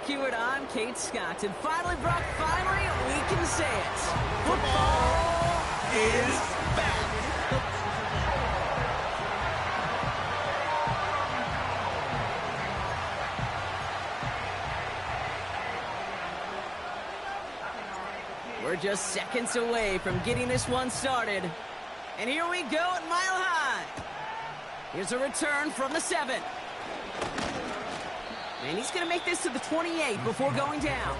Keyword, I'm Kate Scott. And finally, Brock, finally, we can say it. Football is back. We're just seconds away from getting this one started. And here we go at Mile High. Here's a return from the 7. And he's going to make this to the 28 before going down.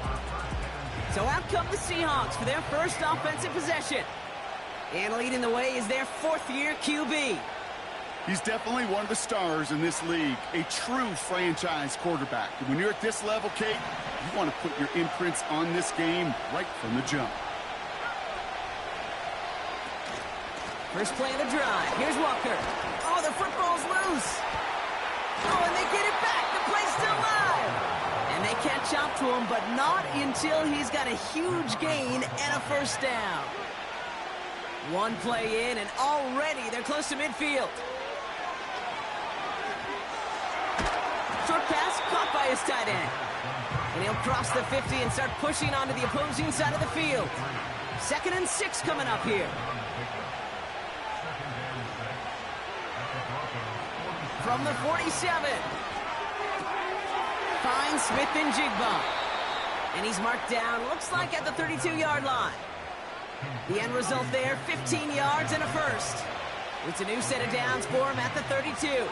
So out come the Seahawks for their first offensive possession. And leading the way is their 4th-year QB. He's definitely one of the stars in this league, a true franchise quarterback. And when you're at this level, Kate, you want to put your imprints on this game right from the jump. First play of the drive. Here's Walker. Oh, the football's loose. Oh, and they get it back. The play's still live. And they catch up to him, but not until he's got a huge gain and a first down. One play in, and already they're close to midfield. Short pass caught by his tight end. And he'll cross the 50 and start pushing onto the opposing side of the field. 2nd and 6 coming up here. From the 47. Finds Smith and Jigba. And he's marked down, looks like at the 32-yard line. The end result there, 15 yards and a first. It's a new set of downs for him at the 32.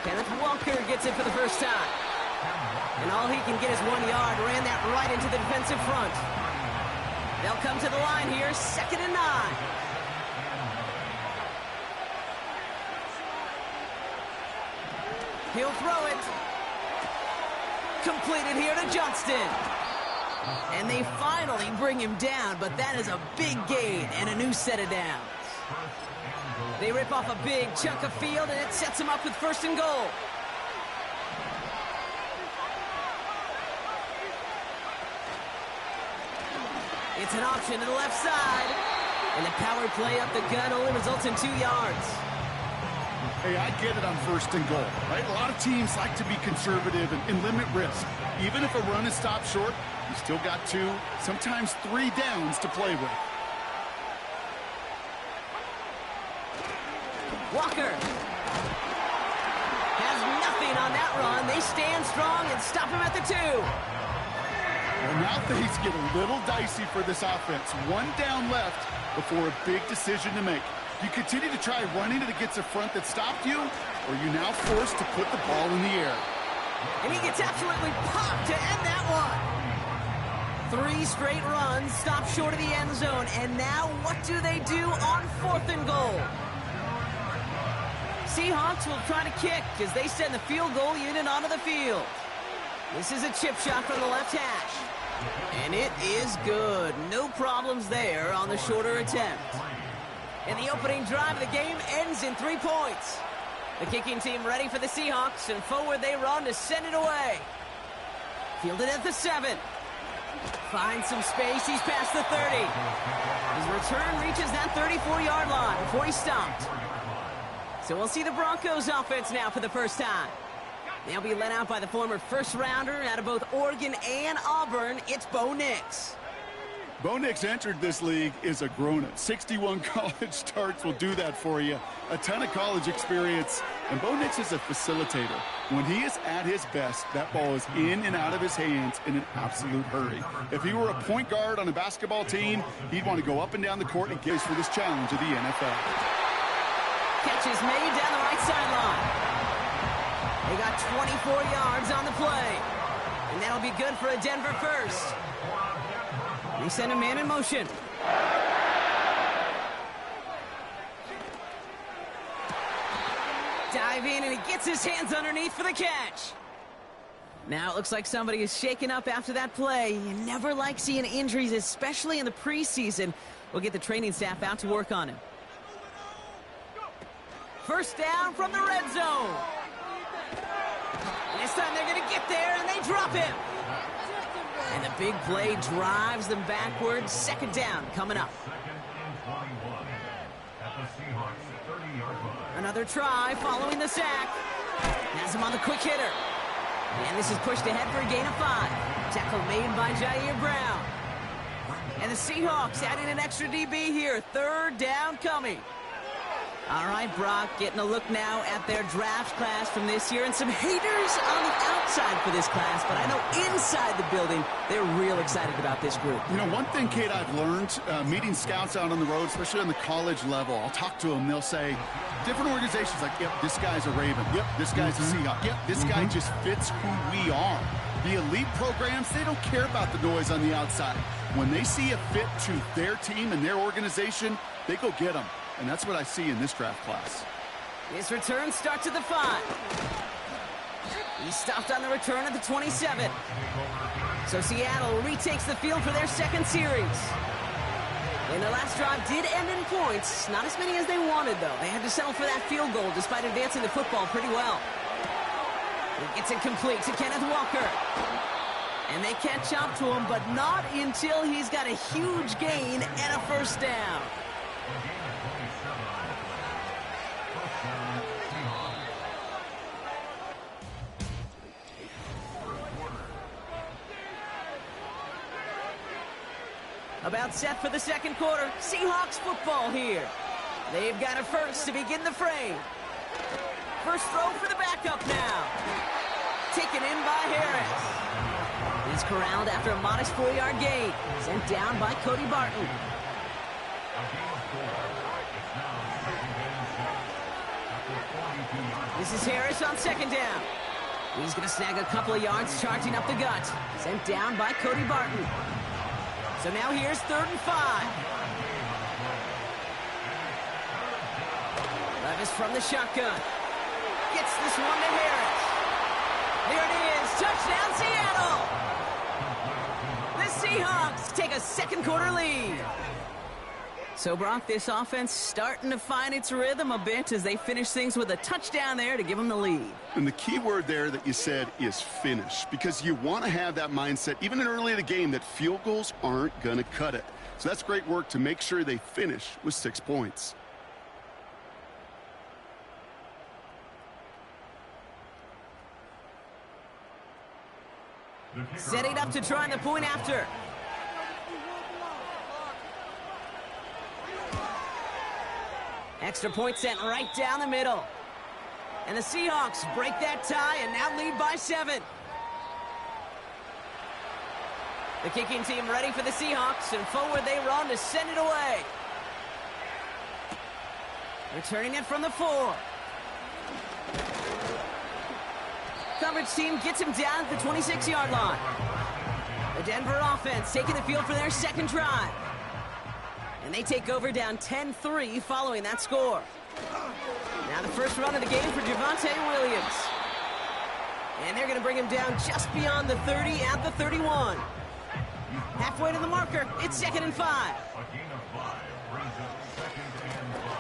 Kenneth Walker gets it for the first time. And all he can get is 1 yard, ran that right into the defensive front. They'll come to the line here, 2nd and 9. He'll throw it. Completed here to Johnston. And they finally bring him down, but that is a big gain and a new set of downs. They rip off a big chunk of field, and it sets them up with 1st and goal. It's an option to the left side. And the power play up the gut only results in 2 yards. Hey, I get it on 1st and goal, right? A lot of teams like to be conservative and limit risk. Even if a run is stopped short, you still got 2, sometimes 3 downs to play with. Walker has nothing on that run. They stand strong and stop him at the 2. Well, now things get a little dicey for this offense. 1 down left before a big decision to make. You continue to try running it against a front that stopped you, or you now forced to put the ball in the air. And he gets absolutely popped to end that one. 3 straight runs, stop short of the end zone. And now what do they do on 4th and goal? Seahawks will try to kick as they send the field goal unit onto the field. This is a chip shot from the left hash. And it is good. No problems there on the shorter attempt. And the opening drive of the game ends in 3 points. The kicking team ready for the Seahawks, and forward they run to send it away. Fielded at the 7. Finds some space. He's past the 30. His return reaches that 34-yard line before he's stopped. So we'll see the Broncos offense now for the first time. They'll be led out by the former first-rounder out of both Oregon and Auburn. It's Bo Nix. Bo Nix entered this league as a grown-up. 61 college starts will do that for you. A ton of college experience. And Bo Nix is a facilitator. When he is at his best, that ball is in and out of his hands in an absolute hurry. If he were a point guard on a basketball team, he'd want to go up and down the court and get for this challenge of the NFL. Catch is made down the right sideline. They got 24 yards on the play. And that'll be good for a Denver first. They send a man in motion. Dive in, and he gets his hands underneath for the catch. Now it looks like somebody is shaken up after that play. You never like seeing injuries, especially in the preseason. We'll get the training staff out to work on him. First down from the red zone. And this time they're going to get there, and they drop him. And the big play drives them backwards. 2nd down coming up. Another try following the sack. Has him on the quick hitter. And this is pushed ahead for a gain of 5. Tackle made by Jair Brown. And the Seahawks adding an extra DB here. 3rd down coming. All right, Brock, getting a look now at their draft class from this year. And some haters on the outside for this class, but I know inside the building, they're real excited about this group. You know, one thing, Kate, I've learned, meeting scouts out on the road, especially on the college level, I'll talk to them, they'll say, different organizations like, yep, this guy's a Raven. Yep, this guy's a Seahawk. Yep, this guy just fits who we are. The elite programs, they don't care about the noise on the outside. When they see a fit to their team and their organization, they go get them. And that's what I see in this draft class. This return starts at the 5. He stopped on the return at the 27. So Seattle retakes the field for their second series. And the last drive did end in points. Not as many as they wanted, though. They had to settle for that field goal despite advancing the football pretty well. It gets it complete to Kenneth Walker. And they catch up to him, but not until he's got a huge gain and a 1st down. About set for the second quarter. Seahawks football here. They've got a first to begin the frame. First throw for the backup now. Taken in by Harris. He's corralled after a modest 4-yard gain. Sent down by Cody Barton. This is Harris on 2nd down. He's going to snag a couple of yards charging up the gut. Sent down by Cody Barton. So now here's 3rd and 5. Levis from the shotgun. Gets this one to Harris. There it is. Touchdown, Seattle. The Seahawks take a second quarter lead. So, Brock, this offense starting to find its rhythm a bit as they finish things with a touchdown there to give them the lead. And the key word there that you said is finish, because you want to have that mindset, even in early in the game, that field goals aren't going to cut it. So that's great work to make sure they finish with 6 points. Setting up to try the point after. Extra point sent right down the middle. And the Seahawks break that tie and now lead by 7. The kicking team ready for the Seahawks, and forward they run to send it away. Returning it from the 4. Coverage team gets him down at the 26-yard line. The Denver offense taking the field for their second drive. And they take over down 10-3 following that score. Now the first run of the game for Javonte Williams. And they're going to bring him down just beyond the 30 at the 31. Halfway to the marker, it's 2nd and 5.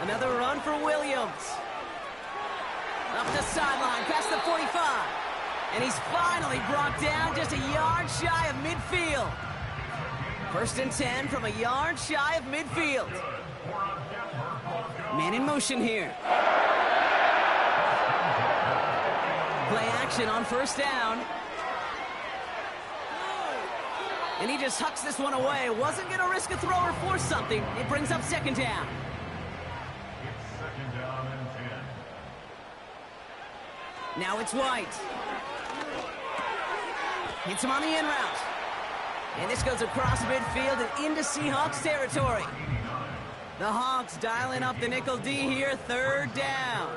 Another run for Williams. Up the sideline, past the 45. And he's finally brought down just a yard shy of midfield. 1st and 10 from a yard shy of midfield. Man in motion here. Play action on 1st down. And he just hucks this one away. Wasn't going to risk a throw or force something. It brings up 2nd down. Now it's White. Hits him on the in route. And this goes across midfield and into Seahawks territory. The Hawks dialing up the nickel D here, 3rd down.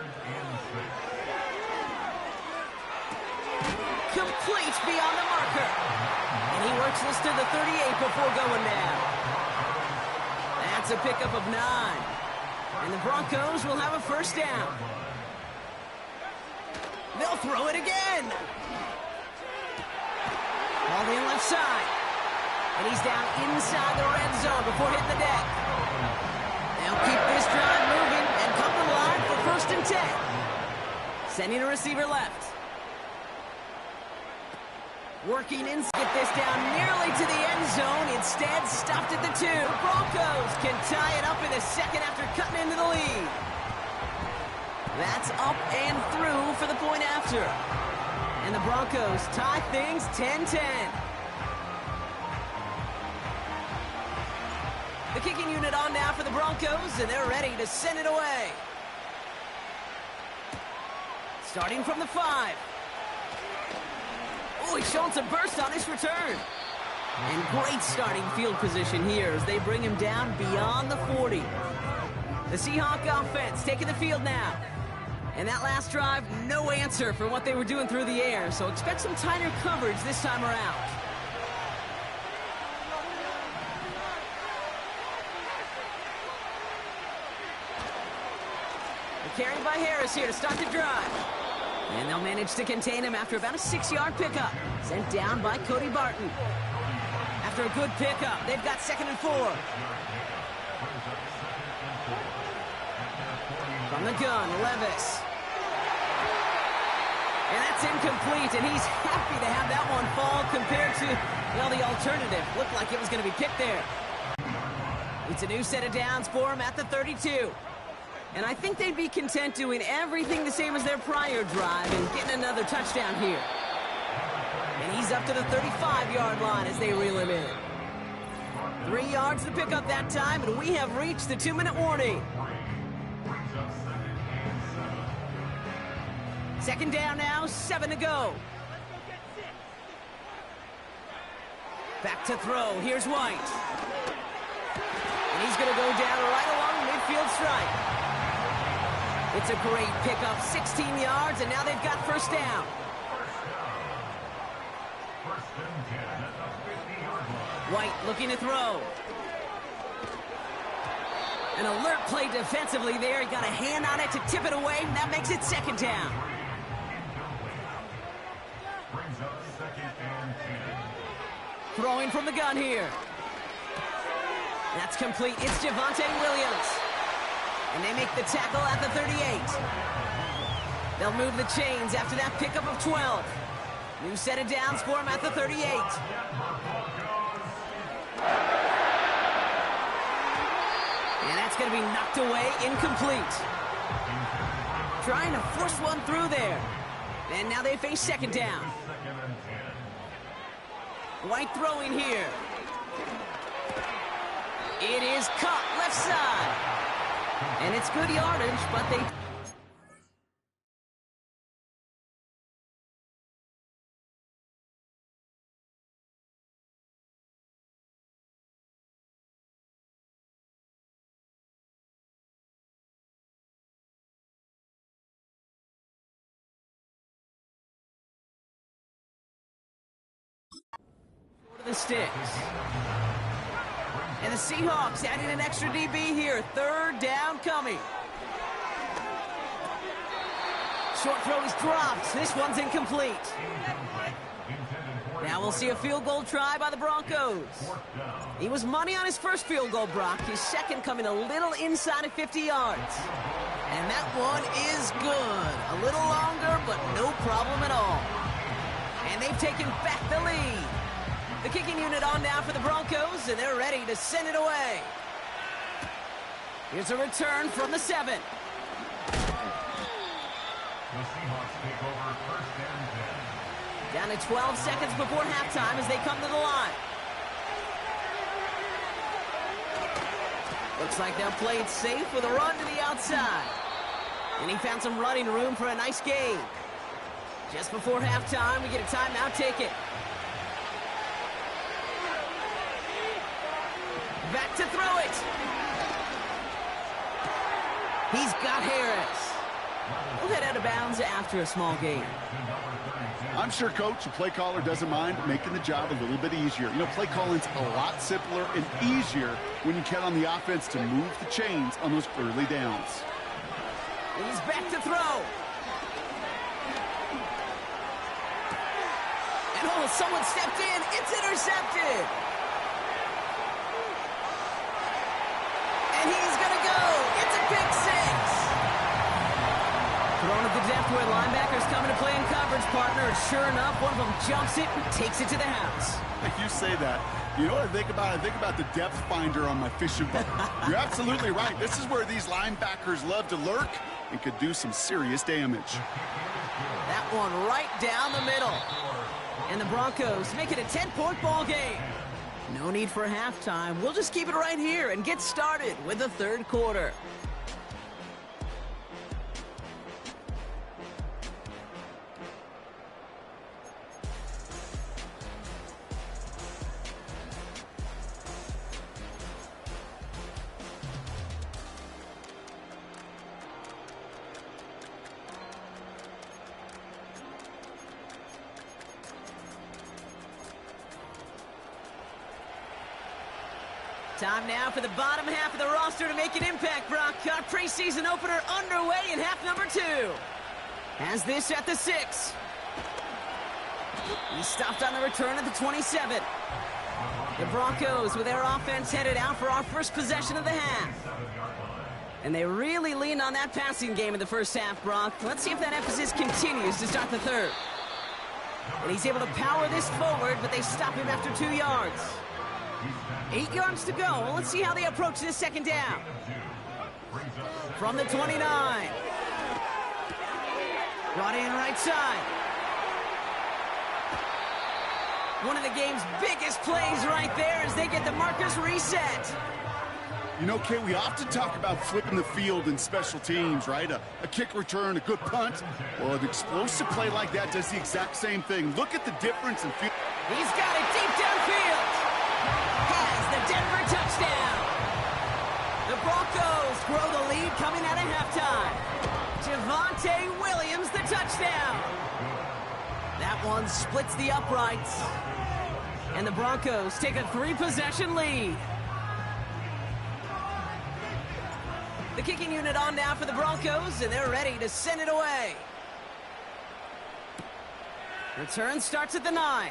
Complete beyond the marker. And he works this to the 38 before going down. That's a pickup of 9. And the Broncos will have a 1st down. They'll throw it again. Ball in left side. And he's down inside the red zone before hitting the deck. They'll keep this drive moving and come to line for 1st and 10. Sending a receiver left. Working in to get this down nearly to the end zone. Instead, stopped at the 2. Broncos can tie it up in the 2nd after cutting into the lead. That's up and through for the point after. And the Broncos tie things 10-10. The kicking unit on now for the Broncos, and they're ready to send it away. Starting from the 5. Oh, he's showing some burst on his return. And great starting field position here as they bring him down beyond the 40. The Seahawks offense taking the field now. And that last drive, no answer for what they were doing through the air, so expect some tighter coverage this time around. The carry by Harris here to start the drive. And they'll manage to contain him after about a 6-yard pickup. Sent down by Cody Barton. After a good pickup, they've got 2nd and 4. From the gun, Levis. And that's incomplete, and he's happy to have that one fall compared to, well, the alternative. Looked like it was going to be picked there. It's a new set of downs for him at the 32. And I think they'd be content doing everything the same as their prior drive and getting another touchdown here. And he's up to the 35-yard line as they reel him in. 3 yards to pick up that time, and we have reached the 2-minute warning. 2nd down now, 7 to go. Back to throw. Here's White. And he's going to go down right along the midfield stripe. It's a great pickup, 16 yards, and now they've got 1st down. White looking to throw. An alert play defensively there. He got a hand on it to tip it away, and that makes it 2nd down. Throwing from the gun here. That's complete. It's Javonte Williams. And they make the tackle at the 38. They'll move the chains after that pickup of 12. New set of downs for him at the 38. And that's going to be knocked away, incomplete. Trying to force one through there. And now they face 2nd down. White throwing here. It is caught left side. And it's good yardage, but they... to the sticks. And the Seahawks adding an extra DB here. 3rd down coming. Short throw is dropped. This one's incomplete. Now we'll see a field goal try by the Broncos. He was money on his first field goal, Brock. His second coming a little inside of 50 yards. And that one is good. A little longer, but no problem at all. And they've taken back the lead. The kicking unit on now for the Broncos, and they're ready to send it away. Here's a return from the 7. The Seahawks take over 1st and 10. Down to 12 seconds before halftime as they come to the line. Looks like they'll play it safe with a run to the outside. And he found some running room for a nice gain. Just before halftime, we get a timeout taken. Back to throw it. He's got Harris. He'll head out of bounds after a small gain. I'm sure, Coach, the play caller doesn't mind making the job a little bit easier. You know, play calling's a lot simpler and easier when you count on the offense to move the chains on those early downs. He's back to throw. And oh, someone stepped in. It's intercepted. And he's going to go. It's a pick 6. Thrown at the depth where linebackers coming to play in coverage, partner. And sure enough, one of them jumps it and takes it to the house. You say that. You know what I think about? I think about the depth finder on my fishing boat. You're absolutely right. This is where these linebackers love to lurk and could do some serious damage. That one right down the middle. And the Broncos make it a 10-point ball game. No need for halftime. We'll just keep it right here and get started with the third quarter. Time now for the bottom half of the roster to make an impact, Brock. Our preseason opener underway in half number 2. Has this at the 6. He stopped on the return at the 27. The Broncos with their offense headed out for our first possession of the half. And they really leaned on that passing game in the first half, Brock. Let's see if that emphasis continues to start the third. And he's able to power this forward, but they stop him after 2 yards. 8 yards to go. Let's see how they approach this second down. From the 29. Brought in right side. One of the game's biggest plays right there as they get the markers reset. You know, Kay, we often talk about flipping the field in special teams, right? A kick return, a good punt. Well, an explosive play like that does the exact same thing. Look at the difference in field. He's got it deep downfield. Has the Denver touchdown. The Broncos grow the lead coming out of halftime. Javonte Williams, the touchdown. That one splits the uprights. And the Broncos take a 3-possession lead. The kicking unit on now for the Broncos, and they're ready to send it away. Return starts at the 9.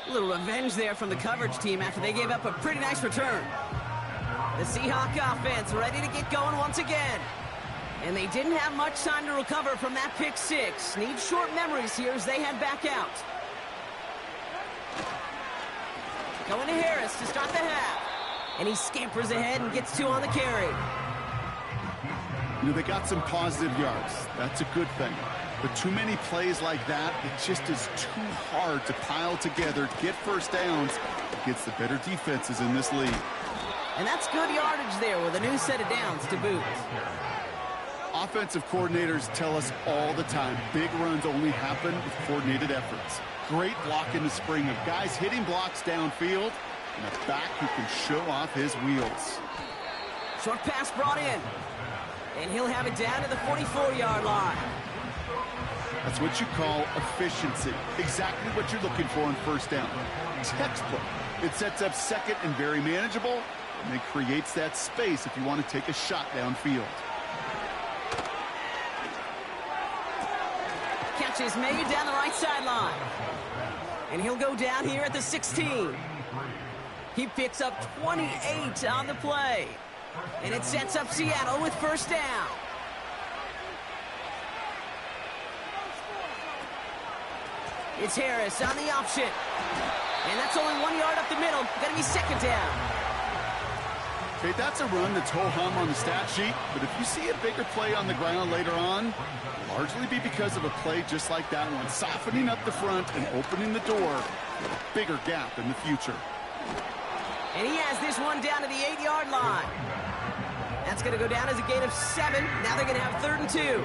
A little revenge there from the coverage team after they gave up a pretty nice return. The Seahawks offense ready to get going once again. And they didn't have much time to recover from that pick 6. Need short memories here as they head back out. Going to Harris to start the half. And he scampers ahead and gets 2 on the carry. You know, they got some positive yards. That's a good thing. But too many plays like that, it just is too hard to pile together, to get first downs against the better defenses in this league. And that's good yardage there with a new set of downs to boot. Offensive coordinators tell us all the time, big runs only happen with coordinated efforts. Great block in the spring of guys hitting blocks downfield, and a back who can show off his wheels. Short pass brought in. And he'll have it down to the 44-yard line. That's what you call efficiency. Exactly what you're looking for on first down. Textbook. It sets up second and very manageable, and it creates that space if you want to take a shot downfield. Catch is made down the right sideline. And he'll go down here at the 16. He picks up 28 on the play. And it sets up Seattle with first down. It's Harris on the option. And that's only 1 yard up the middle. Gonna be second down. Okay, that's a run that's ho-hum on the stat sheet, but if you see a bigger play on the ground later on, largely be because of a play just like that one, softening up the front and opening the door for a bigger gap in the future. And he has this one down to the 8-yard line. That's going to go down as a gain of 7. Now they're going to have 3rd and 2.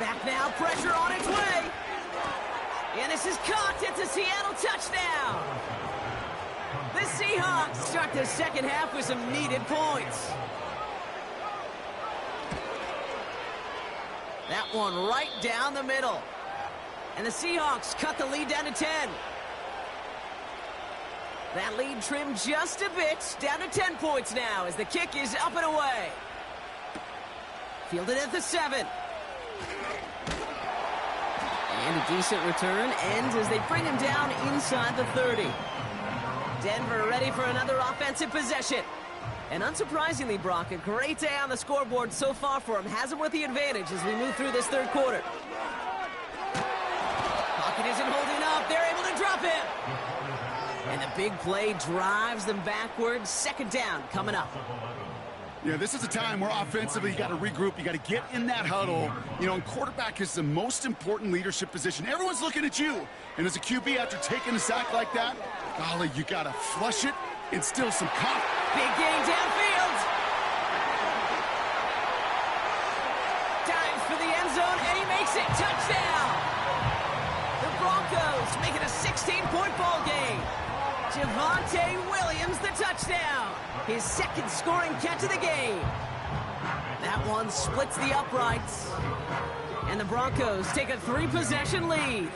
Back now, pressure on its way. And this is caught. It's a Seattle touchdown. The Seahawks start the second half with some needed points. That one right down the middle. And the Seahawks cut the lead down to 10. That lead trimmed just a bit, down to 10 points now as the kick is up and away. Fielded at the 7. And a decent return ends as they bring him down inside the 30. Denver ready for another offensive possession. And unsurprisingly, Brock, a great day on the scoreboard so far for him. Has him with the advantage as we move through this third quarter. Pocket isn't holding up. They're able to drop him. And the big play drives them backwards. Second down coming up. Yeah, this is a time where offensively you got to regroup. You got to get in that huddle. You know, and quarterback is the most important leadership position. Everyone's looking at you. And as a QB, after taking a sack like that, golly, you got to flush it, instill some confidence. Big gain downfield. Dives for the end zone, and he makes it. Touchdown. The Broncos make it a 16-point ball game. Javonte Williams, the touchdown. His second scoring catch of the game. That one splits the uprights. And the Broncos take a 3-possession lead.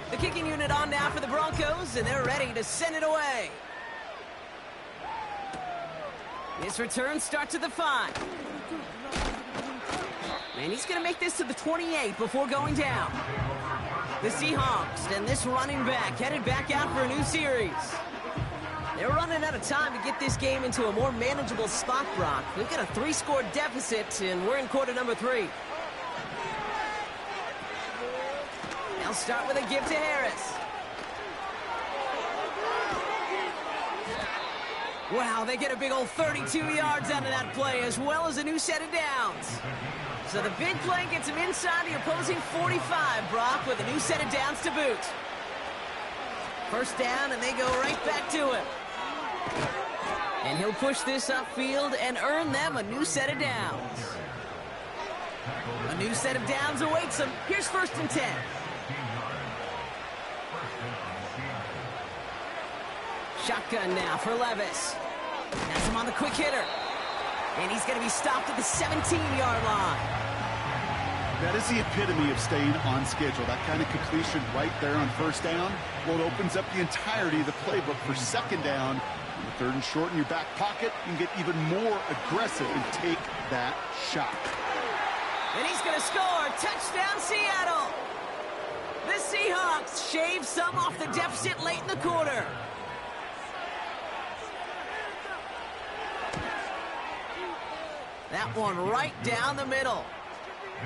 The kicking unit on now for the Broncos, and they're ready to send it away. This return starts at the 5. And he's going to make this to the 28 before going down. The Seahawks and this running back headed back out for a new series. They're running out of time to get this game into a more manageable spot, Brock. We've got a 3-score deficit, and we're in quarter number 3. They'll start with a give to Harris. Wow, they get a big old 32 yards out of that play, as well as a new set of downs. So the big play gets him inside the opposing 45, Brock, with a new set of downs to boot. First down, and they go right back to him. And he'll push this upfield and earn them a new set of downs. A new set of downs awaits him. Here's 1st and 10. Shotgun now for Levis. That's him on the quick hitter. And he's going to be stopped at the 17-yard line. That is the epitome of staying on schedule. That kind of completion right there on 1st down. Well, it opens up the entirety of the playbook for 2nd down. On the 3rd and short in your back pocket, you can get even more aggressive and take that shot. And he's going to score. Touchdown, Seattle. The Seahawks shave some off the deficit late in the quarter. That one right down the middle.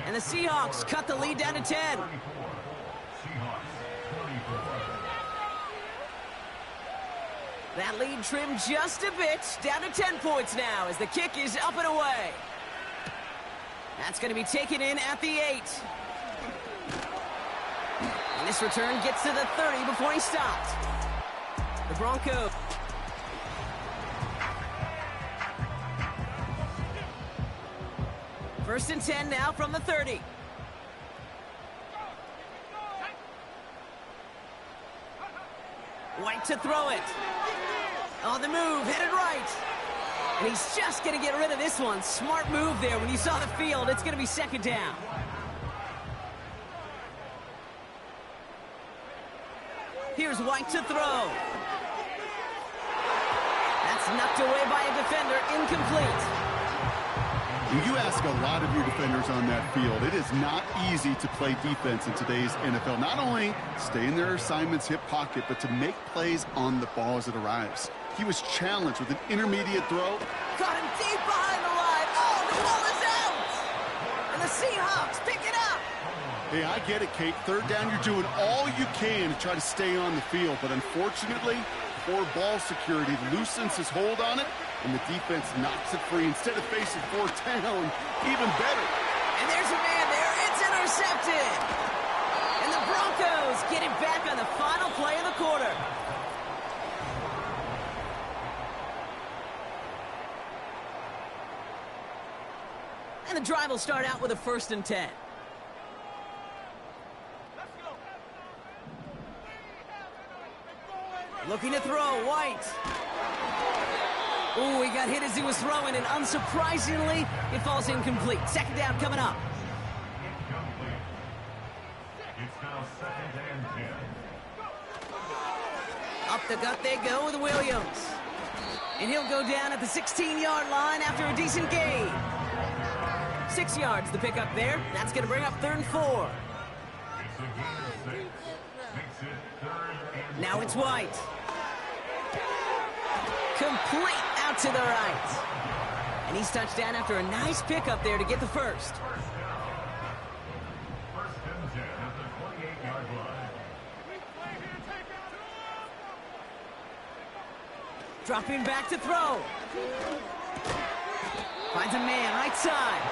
And the Seahawks cut the lead down to 10. That lead trimmed just a bit, down to 10 points now as the kick is up and away. That's going to be taken in at the 8. And this return gets to the 30 before he stopped. The Broncos. First and 10 now from the 30. White to throw it. On the move, headed right. And he's just going to get rid of this one. Smart move there. When you saw the field, it's going to be 2nd down. Here's White to throw. That's knocked away by a defender, incomplete. You ask a lot of your defenders on that field. It is not easy to play defense in today's NFL. Not only stay in their assignment's hip pocket, but to make plays on the ball as it arrives. He was challenged with an intermediate throw. Got him deep behind the line. Oh, the ball is out. And the Seahawks pick it up. Hey, I get it, Kate. 3rd down, you're doing all you can to try to stay on the field. But unfortunately, poor ball security loosens his hold on it, and the defense knocks it free. Instead of facing 4th down, even better. And there's a man there. It's intercepted. And the Broncos get it back on the final play of the quarter. And the drive will start out with a 1st and 10. Looking to throw, White. Ooh, he got hit as he was throwing, and unsurprisingly, it falls incomplete. 2nd down coming up. It's now 2nd and 10. Up the gut they go with Williams. And he'll go down at the 16-yard line after a decent gain. 6 yards the pickup there. That's going to bring up 3rd and 4. It's a gain of 6. Makes it 3rd and Now it's White. Complete out to the right. And he's touched down after a nice pickup there to get the 1st. 1st and 10 at the 28-yard line. Dropping back to throw. Finds a man right side.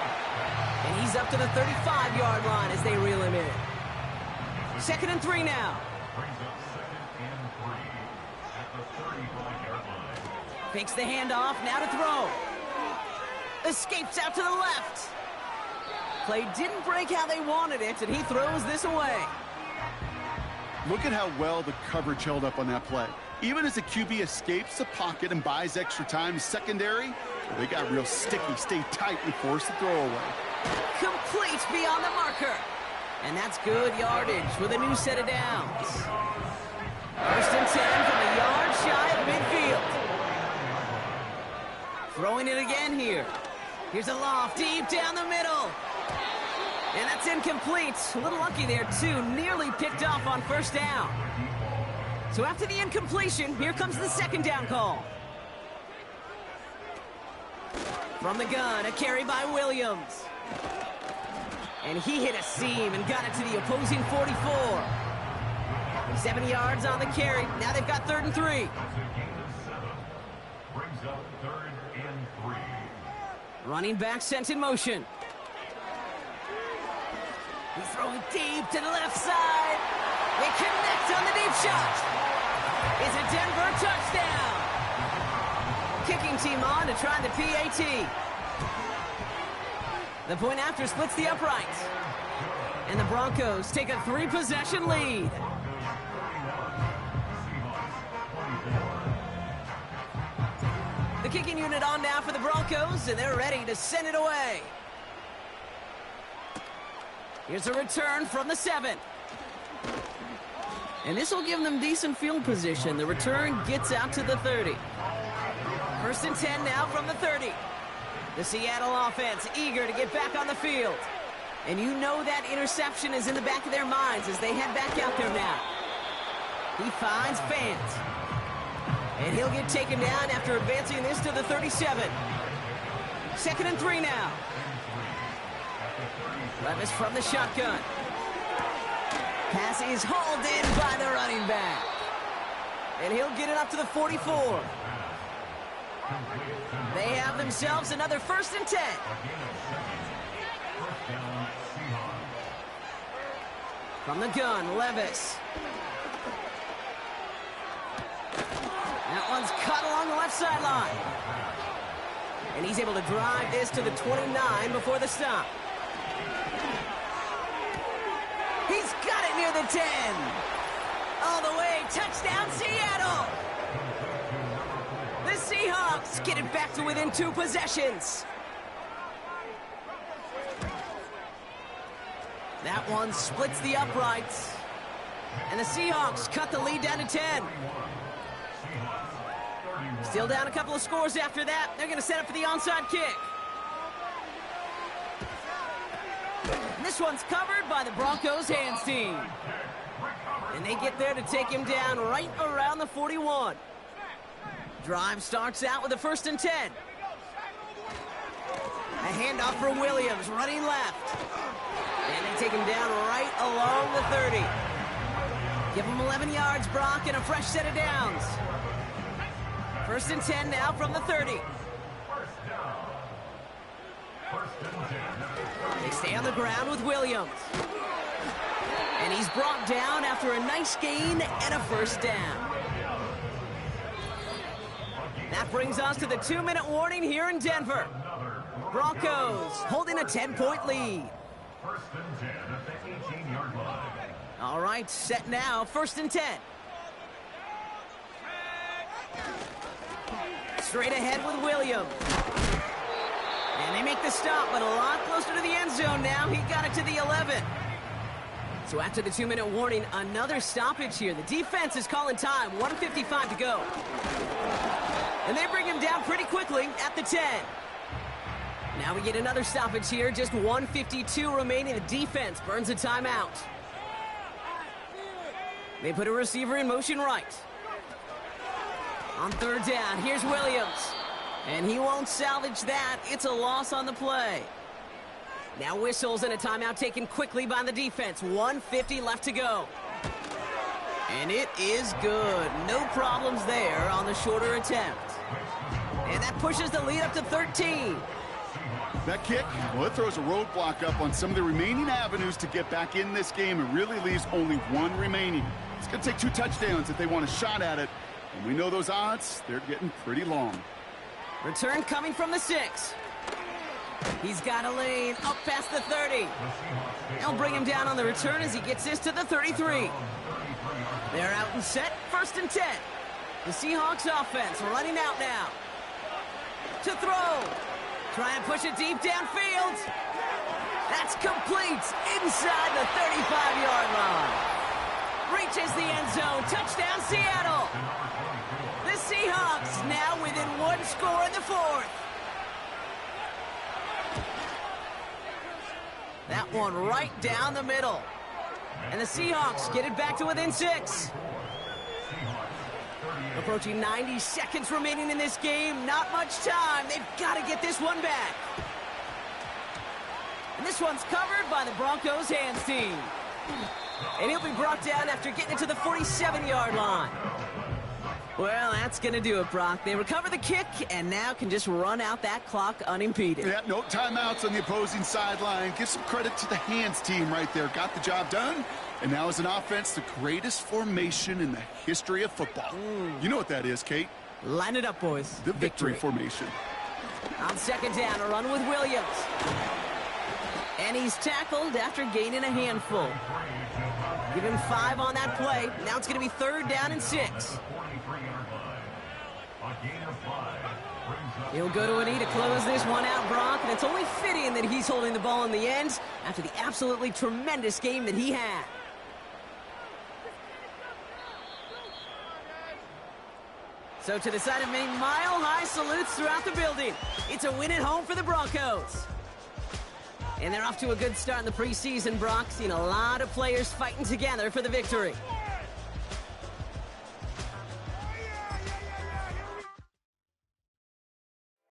And he's up to the 35-yard line as they reel him in. 2nd and 3 now. Brings up 2nd and 3 at the 35-yard line. Fakes the handoff, now to throw. Escapes out to the left. Play didn't break how they wanted it, and he throws this away. Look at how well the coverage held up on that play. Even as the QB escapes the pocket and buys extra time, secondary, they got real sticky, stay tight, and force the throw away. Complete beyond the marker. And that's good yardage with a new set of downs. 1st and 10 from a yard shy of midfield. Throwing it again here. Here's a loft deep down the middle. And that's incomplete. A little lucky there, too. Nearly picked off on 1st down. So after the incompletion, here comes the 2nd down call. From the gun, a carry by Williams. And he hit a seam and got it to the opposing 44. 7 yards on the carry. Now they've got 3rd and 3. Brings up 3rd and 3. Running back sent in motion. He's throwing deep to the left side. They connect on the deep shot. It's a Denver touchdown. Kicking team on to try the PAT. The point after splits the uprights. And the Broncos take a 3-possession lead. The kicking unit on now for the Broncos, and they're ready to send it away. Here's a return from the 7. And this will give them decent field position. The return gets out to the 30. 1st and 10 now from the 30. The Seattle offense eager to get back on the field. And you know that interception is in the back of their minds as they head back out there now. He finds Fant. And he'll get taken down after advancing this to the 37. 2nd and 3 now. Levis from the shotgun. Pass is hauled in by the running back. And he'll get it up to the 44. They have themselves another 1st and 10. From the gun, Levis. That one's cut along the left sideline. And he's able to drive this to the 29 before the stop. He's got it near the 10. All the way, touchdown Seattle. The Seahawks get it back to within 2 possessions. That one splits the uprights. And the Seahawks cut the lead down to 10. Still down a couple of scores after that. They're going to set up for the onside kick. And this one's covered by the Broncos hands team. And they get there to take him down right around the 41. Drive starts out with a 1st and 10. A handoff for Williams, running left. And they take him down right along the 30. Give him 11 yards, Brock, and a fresh set of downs. 1st and 10 now from the 30. They stay on the ground with Williams. And he's brought down after a nice gain and a 1st down. That brings us to the 2-minute warning here in Denver. Broncos holding a 10-point lead. 1st and 10 at the 18-yard line. All right, set now, 1st and 10. Straight ahead with Williams. And they make the stop, but a lot closer to the end zone now. He got it to the 11. So after the 2-minute warning, another stoppage here. The defense is calling time, 1:55 to go. And they bring him down pretty quickly at the 10. Now we get another stoppage here, just 1:52 remaining. The defense burns a timeout. They put a receiver in motion right. On 3rd down, here's Williams. And he won't salvage that. It's a loss on the play. Now whistles and a timeout taken quickly by the defense. 1:50 left to go. And it is good. No problems there on the shorter attempt. And that pushes the lead up to 13. That kick, well, it throws a roadblock up on some of the remaining avenues to get back in this game and really leaves only one remaining. It's going to take 2 touchdowns if they want a shot at it. And we know those odds, they're getting pretty long. Return coming from the 6. He's got a lane up past the 30. They'll bring him down on the return as he gets this to the 33. They're out and set, 1st and 10. The Seahawks offense running out now. To throw. Try and push it deep downfield. That's complete inside the 35-yard line. Reaches the end zone. Touchdown, Seattle. The Seahawks now within 1 score in the 4th. That one right down the middle. And the Seahawks get it back to within 6. Approaching 90 seconds remaining in this game. Not much time. They've got to get this one back. And this one's covered by the Broncos hands team. And he'll be brought down after getting it to the 47-yard line. Well, that's going to do it, Brock. They recover the kick and now can just run out that clock unimpeded. Yeah, no timeouts on the opposing sideline. Give some credit to the hands team right there. Got the job done. And now as an offense, the greatest formation in the history of football. You know what that is, Kate? Line it up, boys. The victory formation. On 2nd down, a run with Williams. And he's tackled after gaining a handful. Give him 5 on that play. Now it's going to be 3rd down and 6. He'll go to a knee to close this one out, Brock, and it's only fitting that he's holding the ball in the end after the absolutely tremendous game that he had. So to the side of Maine, mile-high salutes throughout the building. It's a win at home for the Broncos. And they're off to a good start in the preseason, Brock. Seen a lot of players fighting together for the victory.